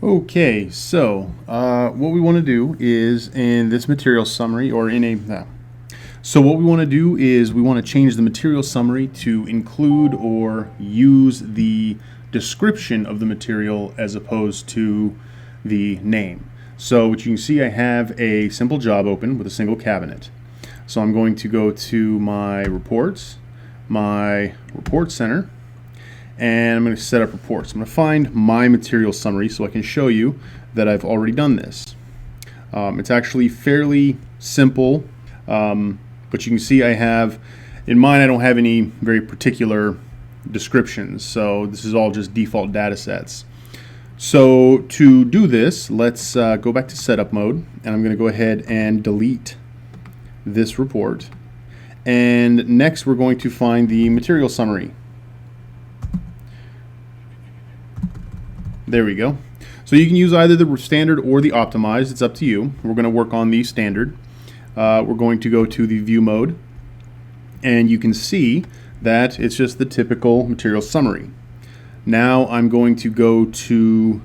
Okay, so what we want to do is in this material summary, or in a so what we want to do is we want to change the material summary to include or use the description of the material as opposed to the name. So what you can see, I have a simple job open with a single cabinet. So I'm going to go to my reports, my report center, and I'm going to set up reports. I'm going to find my material summary so I can show you that I've already done this. It's actually fairly simple, but you can see I have, in mine I don't have any very particular descriptions, so this is all just default data sets. So to do this, let's go back to setup mode, and I'm going to go ahead and delete this report. And next we're going to find the material summary. There we go. So you can use either the standard or the optimized. It's up to you. We're going to work on the standard. We're going to go to the view mode, and you can see that it's just the typical material summary. Now I'm going to go to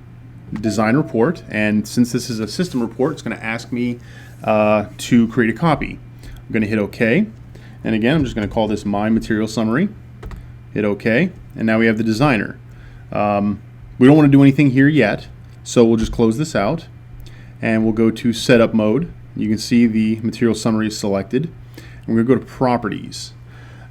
design report, and since this is a system report, it's going to ask me to create a copy. I'm going to hit OK, and again I'm just going to call this my material summary. Hit OK, and now we have the designer. We don't want to do anything here yet, so we'll just close this out and we'll go to setup mode. You can see the material summary is selected, and we're going to go to properties.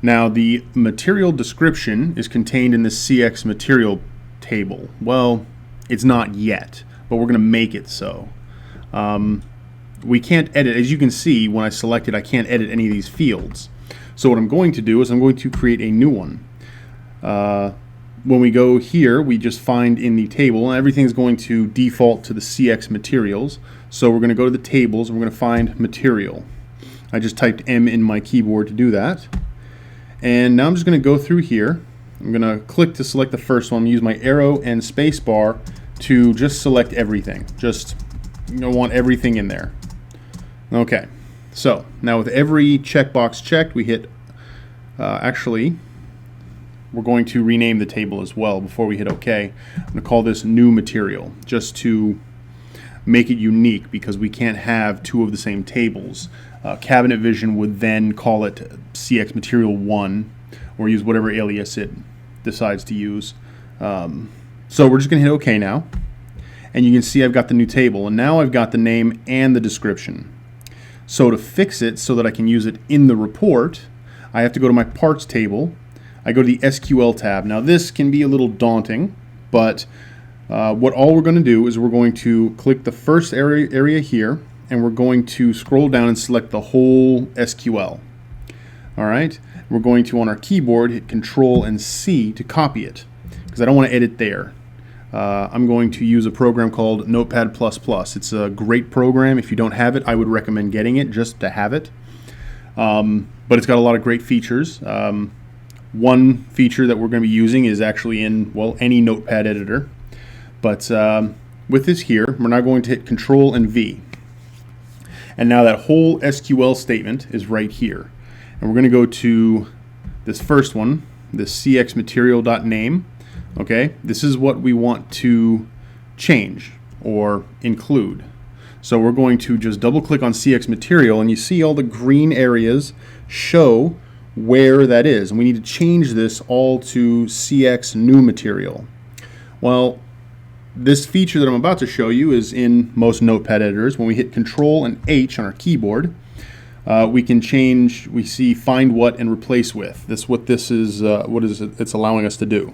Now the material description is contained in the CX material table. Well, it's not yet, but we're going to make it so. We can't edit, as you can see when I select it, I can't edit any of these fields. So what I'm going to do is I'm going to create a new one. When we go here, we just find in the table, and everything's going to default to the CX materials. So we're going to go to the tables, and we're going to find material. I just typed M in my keyboard to do that. And now I'm just going to go through here. I'm going to click to select the first one. Use my arrow and space bar to just select everything. Just, want everything in there. Okay. So now with every checkbox checked, we hit, we're going to rename the table as well before we hit OK. I'm going to call this new material just to make it unique, because we can't have two of the same tables. Cabinet Vision would then call it CX Material 1 or use whatever alias it decides to use. So we're just going to hit OK now. And you can see I've got the new table. And now I've got the name and the description. So to fix it so that I can use it in the report, I have to go to my parts table. I go to the SQL tab. Now this can be a little daunting, but what all we're going to do is we're going to click the first area here, and we're going to scroll down and select the whole SQL. All right, we're going to, on our keyboard, hit Control and C to copy it, because I don't want to edit there. I'm going to use a program called Notepad++. It's a great program. If you don't have it, I would recommend getting it just to have it. But it's got a lot of great features. One feature that we're going to be using is actually in, well, any notepad editor. But with this here, we're now going to hit Control and V. And now that whole SQL statement is right here. And we're going to go to this first one, this cxmaterial.name. Okay, this is what we want to change or include. So we're going to just double click on CX Material, and you see all the green areas show where that is, and we need to change this all to CX New Material. Well, this feature that I'm about to show you is in most notepad editors. When we hit Control and H on our keyboard, we can change, we see find what and replace with. This what it's allowing us to do.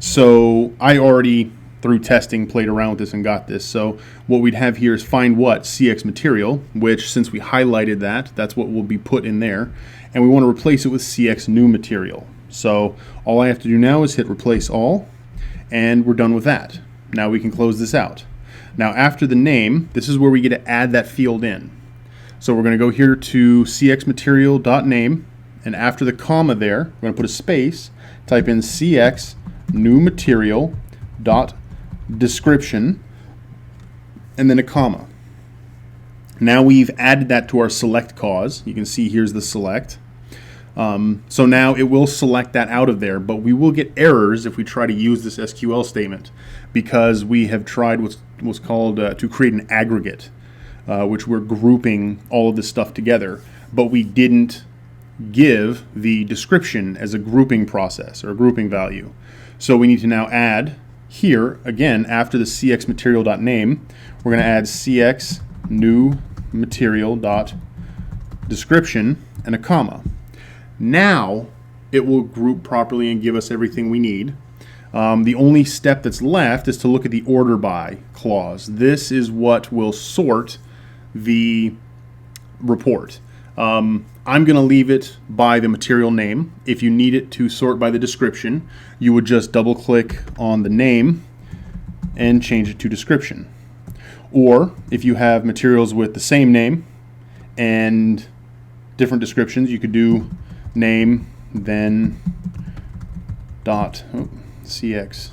So I already, through testing, played around with this and got this. So what we'd have here is find what CX Material, which since we highlighted that, that's what will be put in there. And we want to replace it with CX New Material. So all I have to do now is hit Replace All, and we're done with that. Now we can close this out. Now after the name, this is where we get to add that field in. So we're going to go here to cxmaterial.name, and after the comma there, we're going to put a space, type in CX New Material dot description, and then a comma. Now we've added that to our select cause. You can see here's the select. So now it will select that out of there, but we will get errors if we try to use this SQL statement, because we have tried what's called to create an aggregate, which we're grouping all of this stuff together, but we didn't give the description as a grouping process or a grouping value. So we need to now add here, again, after the cx material.name, we're going to add cx new material.description and a comma. Now it will group properly and give us everything we need. The only step that's left is to look at the order by clause. This is what will sort the report. I'm going to leave it by the material name. If you need it to sort by the description, you would just double click on the name and change it to description. Or if you have materials with the same name and different descriptions, you could do name then dot cx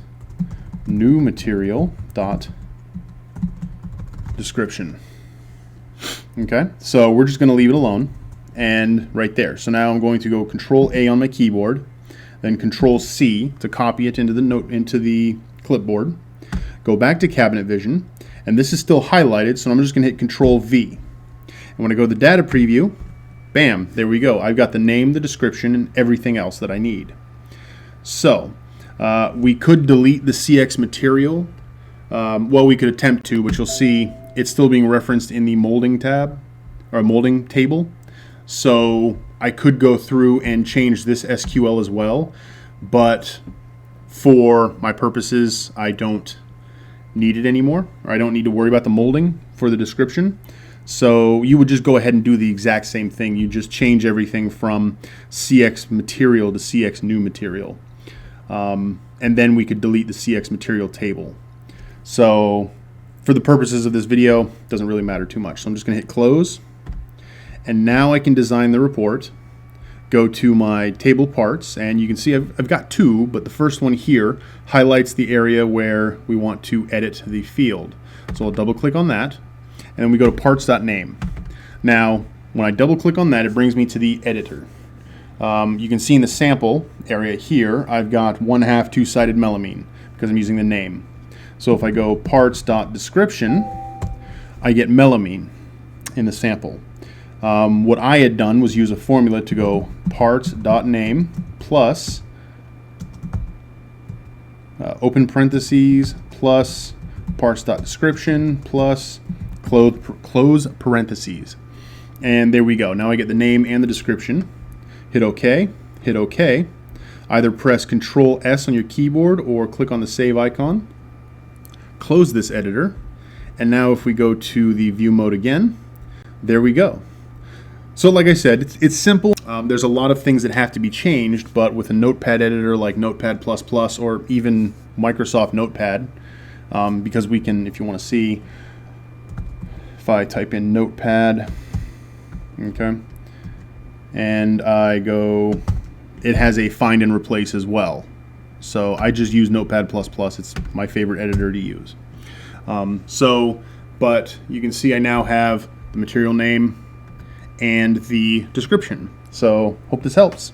new material dot description. Okay, so we're just going to leave it alone, and right there. So now I'm going to go Control A on my keyboard, then Control C to copy it into the clipboard. Go back to Cabinet Vision, and this is still highlighted, so I'm just going to hit Control V. And when I go to the data preview, bam, there we go. I've got the name, the description, and everything else that I need. So we could delete the CX material. Well, we could attempt to, but you'll see it's still being referenced in the molding tab or molding table. So I could go through and change this SQL as well, but for my purposes, I don't need it anymore, or I don't need to worry about the molding for the description. So you would just go ahead and do the exact same thing. You just change everything from CX material to CX new material. And then we could delete the CX material table. So for the purposes of this video, it doesn't really matter too much. So I'm just going to hit close. And now I can design the report. Go to my table parts, and you can see I've got two, but the first one here highlights the area where we want to edit the field. So I'll double click on that. And then we go to parts.name. Now, when I double click on that, it brings me to the editor. You can see in the sample area here, I've got 1/2 two-sided melamine because I'm using the name. So if I go parts.description, I get melamine in the sample. What I had done was use a formula to go parts.name plus open parentheses plus parts.description plus close parentheses. And there we go. Now I get the name and the description. Hit OK. Hit OK. Either press Control S on your keyboard or click on the save icon. Close this editor. And now if we go to the view mode again, there we go. So like I said, it's simple. There's a lot of things that have to be changed, but with a notepad editor like Notepad++ or even Microsoft Notepad, because we can, if you want to see, if I type in Notepad, okay, and I go, it has a find and replace as well. So I just use Notepad++. It's my favorite editor to use. But you can see I now have the material name and the description. So hope this helps.